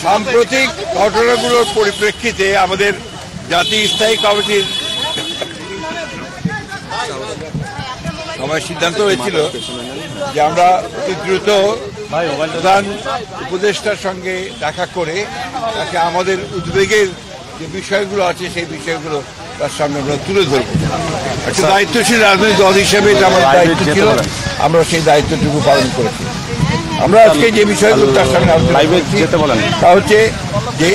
সাম্প্রতিক ঘটনাগুলোর পরিপ্রেক্ষিতে আমাদের জাতীয় স্থায়ী কমিটির সবাই সিদ্ধান্ত হয়েছিল যে আমরা অতি দ্রুত প্রধান উপদেষ্টার সঙ্গে দেখা করে তাকে আমাদের উদ্বেগের যে বিষয়গুলো আছে সেই বিষয়গুলো তার সামনে আমরা তুলে ধরব। একটা দায়িত্বশীল রাজনৈতিক দল হিসেবে এটা আমার দায়িত্ব ছিল, আমরা সেই দায়িত্বটুকু পালন করেছি। আমরা আজকে যে বিষয়গুলো তার সামনে তা হচ্ছে যে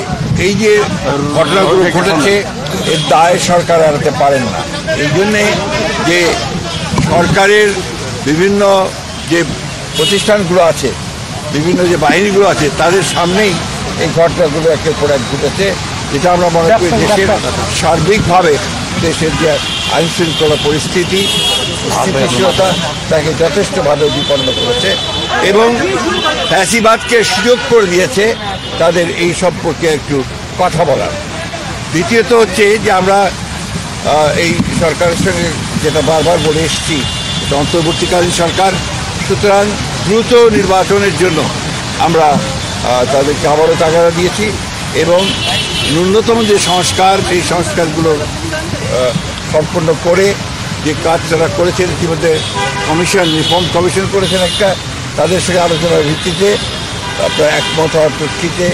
এই যে ঘটনাগুলো ঘটেছে এর দায় সরকার এড়াতে পারেন না। এই জন্যে যে সরকারের বিভিন্ন যে প্রতিষ্ঠানগুলো আছে, বিভিন্ন যে বাহিনীগুলো আছে, তাদের সামনেই এই ঘটনাগুলো একের পর এক ঘটেছে, যেটা আমরা মনে করি দেশের সার্বিকভাবে দেশের যে আইন শৃঙ্খলা পরিস্থিতি স্থিতিশীলতা তাকে যথেষ্টভাবে বিপন্ন করেছে এবং ফ্যাসিবাদকে সুযোগ করে দিয়েছে তাদের এই সম্পর্কে একটু কথা বলার। দ্বিতীয়ত হচ্ছে যে আমরা এই সরকারের সঙ্গে যেটা বারবার বলে এসেছি, অন্তর্বর্তীকালীন সরকার, সুতরাং দ্রুত নির্বাচনের জন্য আমরা তাদেরকে আবারও তাগাদা দিয়েছি এবং ন্যূনতম যে সংস্কার সেই সংস্কারগুলো সম্পন্ন করে যে কাজ তারা করেছেন, ইতিমধ্যে কমিশন রিফর্ম কমিশন করেছেন একটা, তাদের সঙ্গে আলোচনার ভিত্তিতে আপনার একমত হওয়ার প্রেক্ষিতে,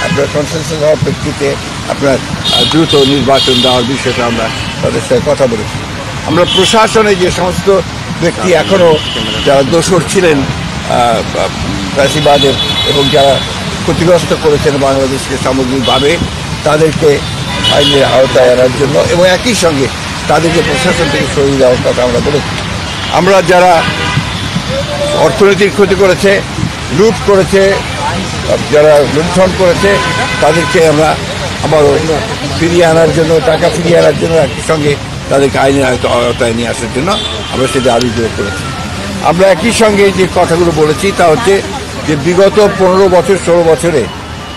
আপনার কনসেনসাস হওয়ার প্রেক্ষিতে আপনার দ্রুত নির্বাচন দেওয়ার বিষয়টা আমরা তাদের সঙ্গে কথা বলেছি। আমরা প্রশাসনে যে সমস্ত ব্যক্তি এখনও যারা দোষর ছিলেন ফ্যাসিবাদের এবং যারা ক্ষতিগ্রস্ত করেছেন বাংলাদেশকে সামগ্রিকভাবে, তাদেরকে আইনের আওতায় আনার জন্য এবং একই সঙ্গে তাদেরকে প্রশাসন থেকে সরিয়ে দেওয়ার কথা আমরা বলেছি। আমরা যারা অর্থনৈতিক ক্ষতি করেছে, লুট করেছে, যারা লুণ্ঠন করেছে, তাদেরকে আমরা আবারও ফিরিয়ে আনার জন্য, টাকা ফিরিয়ে আনার জন্য একই সঙ্গে তাদেরকে আইনের আওতায় নিয়ে আসার জন্য আমরা সেটা আবেদন করেছি। আমরা একই সঙ্গে যে কথাগুলো বলেছি তা হচ্ছে যে বিগত 15 বছর 16 বছরে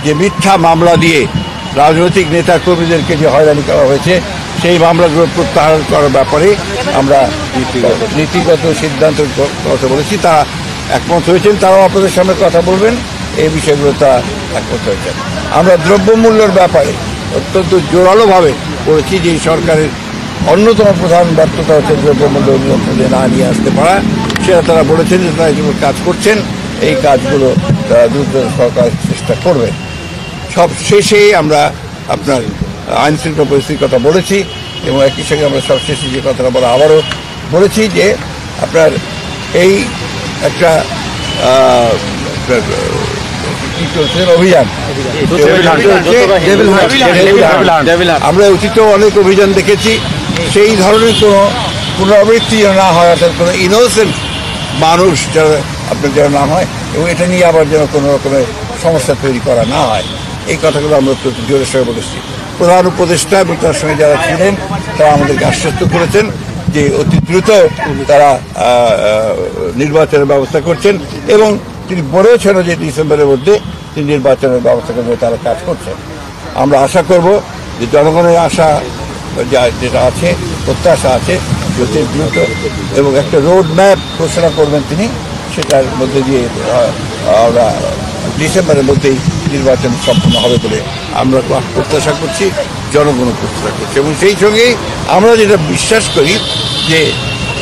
যে মিথ্যা মামলা দিয়ে রাজনৈতিক নেতা কর্মীদেরকে যে হয়রানি করা হয়েছে, সেই মামলাগুলো প্রত্যাহার করার ব্যাপারে আমরা নীতিগত সিদ্ধান্তের কথা বলেছি। তারা একমত হয়েছেন, তারাও আপনাদের সামনে কথা বলবেন, এই বিষয়গুলো তারা একমত হয়েছেন। আমরা দ্রব্যমূল্যের ব্যাপারে অত্যন্ত জোরালোভাবে বলেছি যে এই সরকারের অন্যতম প্রধান ব্যর্থতা হচ্ছে দ্রব্যমূল্য নিয়ন্ত্রণে না নিয়ে আসতে পারা। সেটা তারা বলেছেন যে তারা যেগুলো কাজ করছেন, এই কাজগুলো তারা দ্রুত সরকার চেষ্টা করবে। সব শেষে আমরা আপনার আইন শৃঙ্খলা পরিস্থিতির কথা বলেছি এবং একই সঙ্গে আমরা সবশেষে যে কথাটা বলা আবারও বলেছি যে আপনার এই একটা কি চলছেন অভিযান, আমরা অতীতেও অনেক অভিযান দেখেছি, সেই ধরনের কোনো পুনরাবৃত্তি না হয়, অর্থাৎ কোনো ইনোসেন্ট মানুষ যারা আপনার যেন না হয় এবং এটা নিয়ে আবার যেন কোনো রকমের সমস্যা তৈরি করা না হয়, এই কথাগুলো আমরা জোরের সঙ্গে বলেছি। প্রধান উপদেষ্টা এবং তার সঙ্গে যারা ছিলেন তারা আমাদেরকে আশ্বস্ত করেছেন যে অতি দ্রুত তারা নির্বাচনের ব্যবস্থা করছেন এবং তিনি বলেছেন যে ডিসেম্বরের মধ্যে তিনি নির্বাচনের ব্যবস্থা করবে, তারা কাজ করছেন। আমরা আশা করব যে জনগণের আশা যেটা আছে, প্রত্যাশা আছে, অতি দ্রুত এবং একটা রোড ম্যাপ ঘোষণা করবেন তিনি, সেটার মধ্যে দিয়ে আমরা ডিসেম্বরের মধ্যেই নির্বাচন সম্পন্ন হবে বলে আমরা প্রত্যাশা করছি, জনগণও প্রত্যাশা করছে। এবং সেই সঙ্গেই আমরা যেটা বিশ্বাস করি যে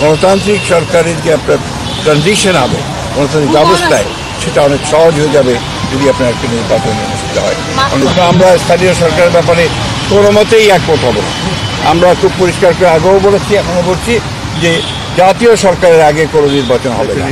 গণতান্ত্রিক সরকারের যে আপনার ট্রানজিশন হবে গণতান্ত্রিক ব্যবস্থায়, সেটা অনেক সহজ হয়ে যাবে যদি আপনার একটা নির্বাচন অনুষ্ঠিত হয়। আমরা স্থানীয় সরকারের ব্যাপারে কোনো মতেই একমত হব না। আমরা খুব পরিষ্কার করে আগেও বলেছি, এখনও বলছি যে জাতীয় সরকারের আগে কোনো নির্বাচন হবে না।